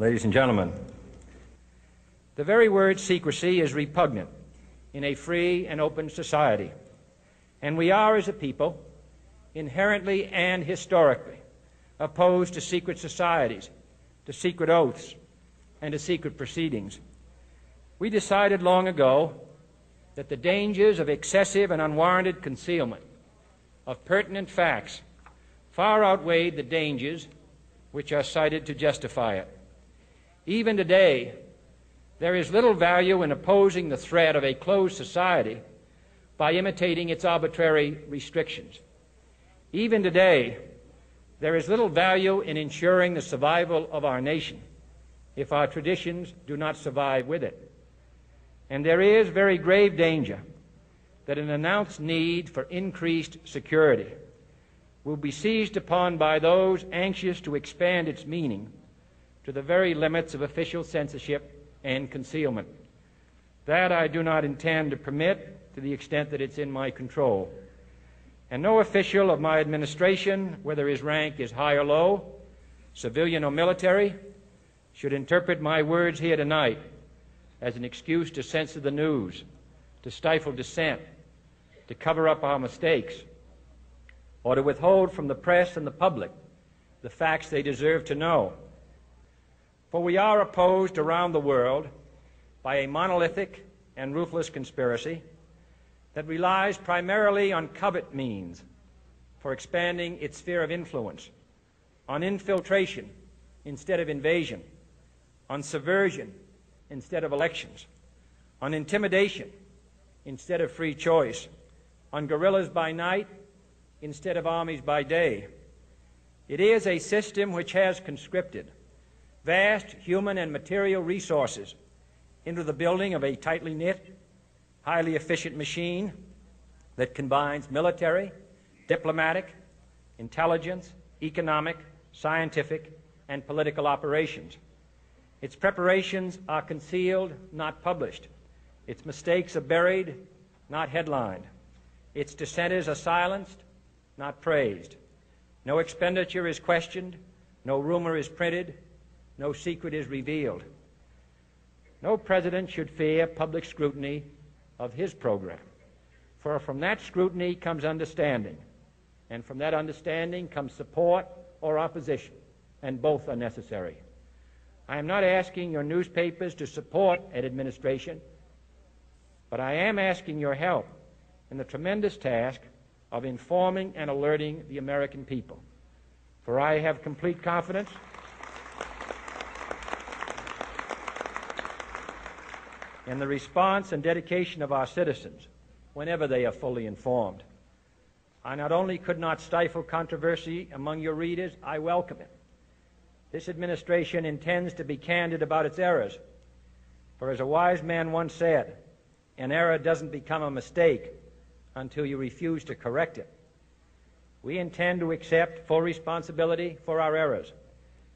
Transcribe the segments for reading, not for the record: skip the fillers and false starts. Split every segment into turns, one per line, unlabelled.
ladies and gentlemen. The very word secrecy is repugnant in a free and open society, and we are, as a people, inherently and historically opposed to secret societies, to secret oaths, and to secret proceedings. We decided long ago that the dangers of excessive and unwarranted concealment of pertinent facts far outweighed the dangers which are cited to justify it. Even today, there is little value in opposing the threat of a closed society by imitating its arbitrary restrictions. Even today, there is little value in ensuring the survival of our nation if our traditions do not survive with it. And there is very grave danger that an announced need for increased security will be seized upon by those anxious to expand its meaning to the very limits of official censorship and concealment. That I do not intend to permit to the extent that it's in my control. And no official of my administration, whether his rank is high or low, civilian or military, should interpret my words here tonight as an excuse to censor the news, to stifle dissent, to cover up our mistakes, or to withhold from the press and the public the facts they deserve to know. For we are opposed around the world by a monolithic and ruthless conspiracy that relies primarily on covert means for expanding its sphere of influence, on infiltration instead of invasion, on subversion instead of elections, on intimidation instead of free choice, on guerrillas by night instead of armies by day. It is a system which has conscripted vast human and material resources into the building of a tightly knit, highly efficient machine that combines military, diplomatic, intelligence, economic, scientific, and political operations. Its preparations are concealed, not published. Its mistakes are buried, not headlined. Its dissenters are silenced, not praised. No expenditure is questioned, no rumor is printed, no secret is revealed. No president should fear public scrutiny of his program, for from that scrutiny comes understanding, and from that understanding comes support or opposition, and both are necessary. I am not asking your newspapers to support an administration, but I am asking your help in the tremendous task of informing and alerting the American people. For I have complete confidence in the response and dedication of our citizens whenever they are fully informed. I not only could not stifle controversy among your readers, I welcome it. This administration intends to be candid about its errors. For as a wise man once said, an error doesn't become a mistake until you refuse to correct it. We intend to accept full responsibility for our errors,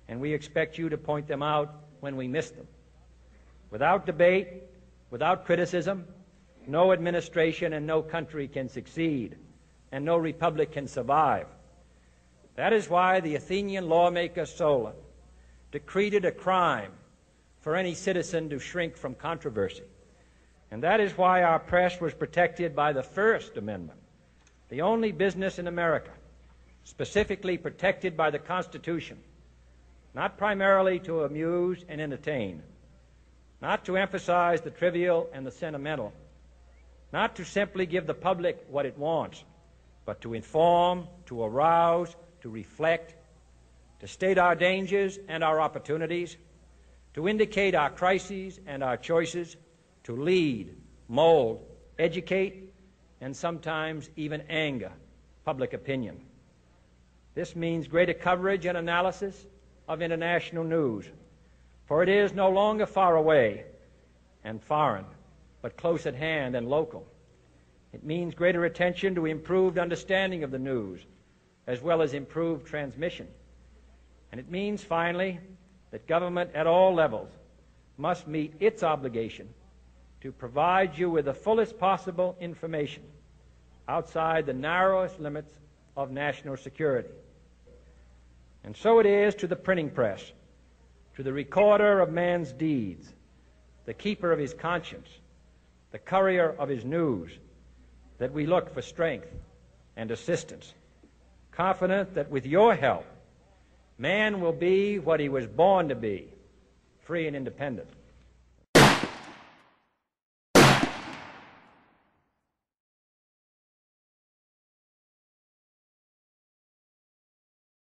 and we expect you to point them out when we miss them. Without debate, without criticism, no administration and no country can succeed, and no republic can survive. That is why the Athenian lawmaker Solon decreed it a crime for any citizen to shrink from controversy. And that is why our press was protected by the First Amendment, the only business in America specifically protected by the Constitution, not primarily to amuse and entertain, not to emphasize the trivial and the sentimental, not to simply give the public what it wants, but to inform, to arouse, to reflect, to state our dangers and our opportunities, to indicate our crises and our choices, to lead, mold, educate, and sometimes even anger public opinion. This means greater coverage and analysis of international news, for it is no longer far away and foreign, but close at hand and local. It means greater attention to improved understanding of the news, as well as improved transmission. And it means, finally, that government at all levels must meet its obligation to provide you with the fullest possible information outside the narrowest limits of national security. And so it is to the printing press, to the recorder of man's deeds, the keeper of his conscience, the courier of his news, that we look for strength and assistance, confident that with your help, man will be what he was born to be, free and independent.